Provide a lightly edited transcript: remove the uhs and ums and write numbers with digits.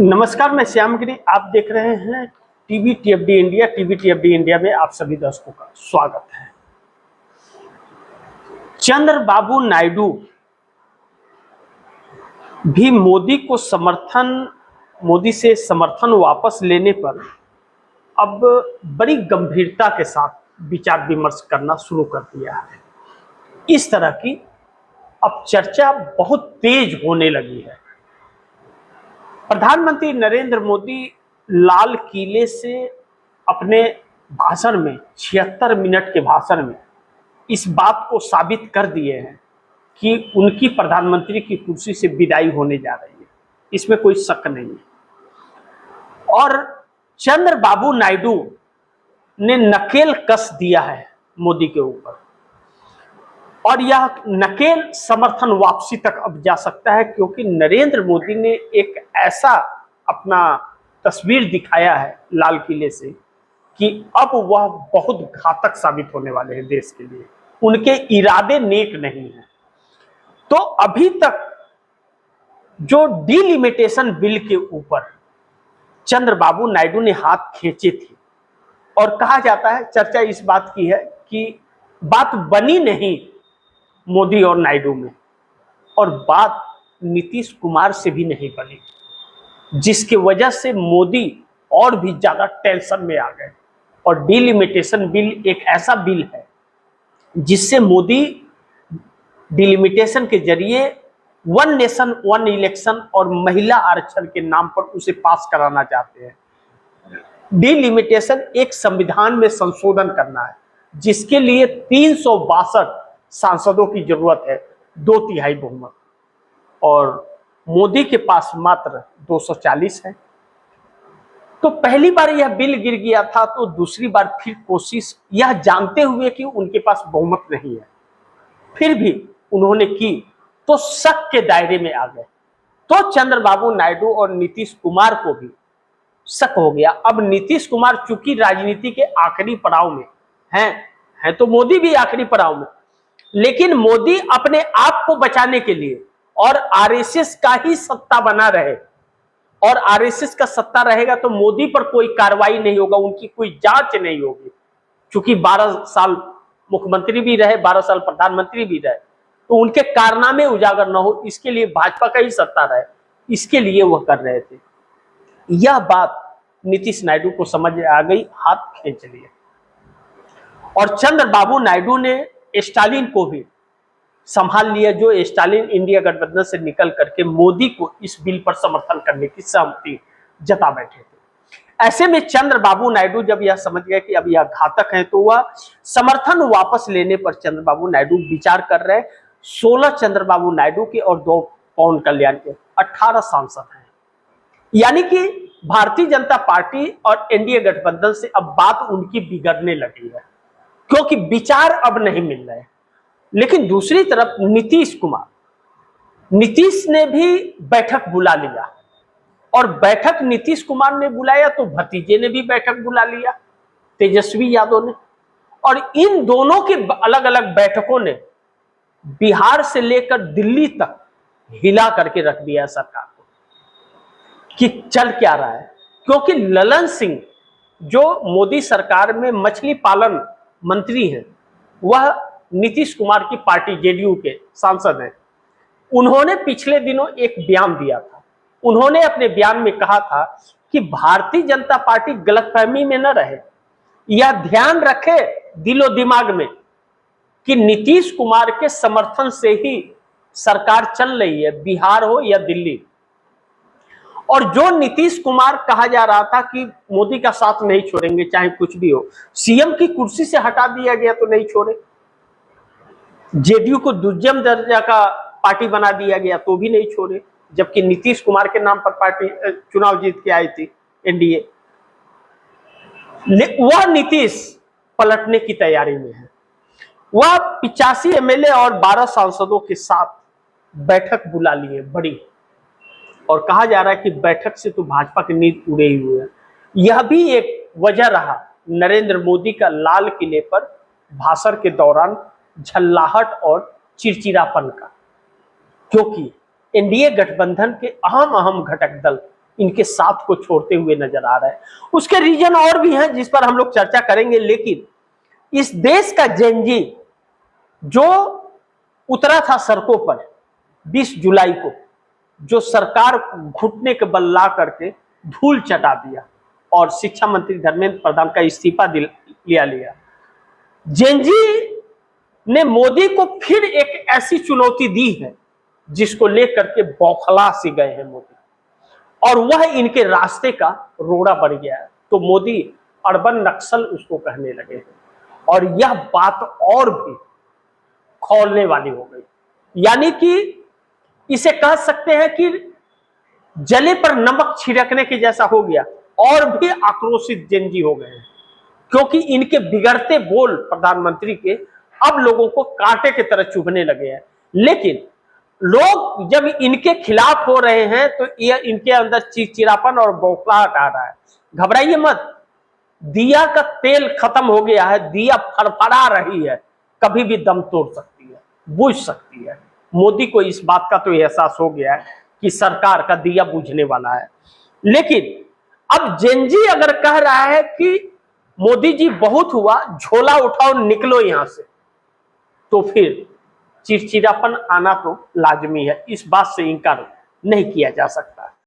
नमस्कार, मैं श्यामगिरी। आप देख रहे हैं टीवी टीएफडी इंडिया। टीवी टीएफडी इंडिया में आप सभी दर्शकों का स्वागत है। चंद्रबाबू नायडू भी मोदी से समर्थन वापस लेने पर अब बड़ी गंभीरता के साथ विचार विमर्श करना शुरू कर दिया है। इस तरह की अब चर्चा बहुत तेज होने लगी है। प्रधानमंत्री नरेंद्र मोदी लाल किले से अपने भाषण में 76 मिनट के भाषण में इस बात को साबित कर दिए हैं कि उनकी प्रधानमंत्री की कुर्सी से विदाई होने जा रही है। इसमें कोई शक नहीं है। और चंद्रबाबू नायडू ने नकेल कस दिया है मोदी के ऊपर, और यह नकेल समर्थन वापसी तक अब जा सकता है, क्योंकि नरेंद्र मोदी ने एक ऐसा अपना तस्वीर दिखाया है लाल किले से कि अब वह बहुत घातक साबित होने वाले हैं देश के लिए। उनके इरादे नेक नहीं हैं। तो अभी तक जो डिलिमिटेशन बिल के ऊपर चंद्रबाबू नायडू ने हाथ खींचे थे, और कहा जाता है, चर्चा इस बात की है कि बात बनी नहीं मोदी और नायडू में, और बात नीतीश कुमार से भी नहीं बनी, जिसकी वजह से मोदी और भी ज्यादा टेंशन में आ गए। और डिलिमिटेशन बिल एक ऐसा बिल है जिससे मोदी डिलिमिटेशन के जरिए वन नेशन वन इलेक्शन और महिला आरक्षण के नाम पर उसे पास कराना चाहते हैं। डिलिमिटेशन एक संविधान में संशोधन करना है, जिसके लिए 362 सांसदों की जरूरत है, 2/3 बहुमत, और मोदी के पास मात्र 240 है। तो पहली बार यह बिल गिर गया था, तो दूसरी बार फिर कोशिश, यह जानते हुए कि उनके पास बहुमत नहीं है, फिर भी उन्होंने की, तो शक के दायरे में आ गए। तो चंद्रबाबू नायडू और नीतीश कुमार को भी शक हो गया। अब नीतीश कुमार चूंकि राजनीति के आखिरी पड़ाव में हैं, तो मोदी भी आखिरी पड़ाव में, लेकिन मोदी अपने आप को बचाने के लिए और आरएसएस का ही सत्ता बना रहे, और आरएसएस का सत्ता रहेगा तो मोदी पर कोई कार्रवाई नहीं होगा, उनकी कोई जांच नहीं होगी। क्योंकि 12 साल मुख्यमंत्री भी रहे, 12 साल प्रधानमंत्री भी रहे, तो उनके कारनामे उजागर न हो, इसके लिए भाजपा का ही सत्ता रहे, इसके लिए वह कर रहे थे। यह बात नीतीश नायडू को समझ आ गई, हाथ खींच लिए। और चंद्रबाबू नायडू ने स्टालिन को भी संभाल लिया, जो स्टालिन इंडिया गठबंधन से निकल करके मोदी को इस बिल पर समर्थन करने की सहमति जता बैठे थे। ऐसे में चंद्रबाबू नायडू जब यह समझ गए कि अब यह घातक है, तो वह समर्थन वापस लेने पर चंद्रबाबू नायडू विचार कर रहे। 16 चंद्रबाबू नायडू के और 2 पवन कल्याण के 18 सांसद हैं। यानी कि भारतीय जनता पार्टी और एनडीए गठबंधन से अब बात उनकी बिगड़ने लगी है, क्योंकि विचार अब नहीं मिल रहे। लेकिन दूसरी तरफ नीतीश ने भी बैठक बुला लिया, और बैठक नीतीश कुमार ने बुलाया तो भतीजे ने भी बैठक बुला लिया, तेजस्वी यादव ने। और इन दोनों की अलग अलग बैठकों ने बिहार से लेकर दिल्ली तक हिला करके रख दिया सरकार को कि चल क्या रहा है। क्योंकि ललन सिंह, जो मोदी सरकार में मछली पालन मंत्री हैं, वह नीतीश कुमार की पार्टी जेडीयू के सांसद हैं। उन्होंने पिछले दिनों एक बयान दिया था। उन्होंने अपने बयान में कहा था कि भारतीय जनता पार्टी गलतफहमी में न रहे, यह ध्यान रखे दिलो दिमाग में कि नीतीश कुमार के समर्थन से ही सरकार चल रही है, बिहार हो या दिल्ली। और जो नीतीश कुमार कहा जा रहा था कि मोदी का साथ नहीं छोड़ेंगे चाहे कुछ भी हो, सीएम की कुर्सी से हटा दिया गया तो नहीं छोड़े, जेडीयू को दूसरा दर्जा का पार्टी बना दिया गया तो भी नहीं छोड़े, जबकि नीतीश कुमार के नाम पर पार्टी चुनाव जीत के आई थी एनडीए। वह नीतीश पलटने की तैयारी में है। वह 85 एमएलए और 12 सांसदों के साथ बैठक बुला लिए बड़ी, और कहा जा रहा है कि बैठक से तो भाजपा की नींद उड़े हुए है। यह भी एक वजह रहा नरेंद्र मोदी का लाल किले पर भाषण के दौरान झल्लाहट और चिड़चिड़ापन का, क्योंकि एनडीए गठबंधन के अहम घटक दल इनके साथ को छोड़ते हुए नजर आ रहा है। उसके रीजन और भी हैं जिस पर हम लोग चर्चा करेंगे, लेकिन इस देश का जेनजी जो उतरा था सड़कों पर 20 जुलाई को, जो सरकार घुटने के बल ला करके धूल चटा दिया और शिक्षा मंत्री धर्मेंद्र प्रधान का इस्तीफा लिया। जेनजी ने मोदी को फिर एक ऐसी चुनौती दी है जिसको लेकर के बौखला से गए हैं मोदी, और वह इनके रास्ते का रोड़ा बन गया है। तो मोदी अर्बन नक्सल उसको कहने लगे हैं, और यह बात और भी खौलने वाली हो गई। यानी कि इसे कह सकते हैं कि जले पर नमक छिड़कने के जैसा हो गया, और भी आक्रोशित जेनजी हो गए हैं, क्योंकि इनके बिगड़ते बोल प्रधानमंत्री के अब लोगों को कांटे की तरह चुभने लगे हैं। लेकिन लोग जब इनके खिलाफ हो रहे हैं तो यह इनके अंदर चिड़चिड़ापन और बौखलाहट आ रहा है। घबराइए मत, दिया का तेल खत्म हो गया है, दिया फड़फड़ा रही है, कभी भी दम तोड़ सकती है, बुझ सकती है। मोदी को इस बात का तो एहसास हो गया है कि सरकार का दिया बुझने वाला है। लेकिन अब जेनजी अगर कह रहा है कि मोदी जी बहुत हुआ, झोला उठाओ निकलो यहां से, तो फिर चिड़चिड़ापन आना तो लाजमी है, इस बात से इनकार नहीं किया जा सकता।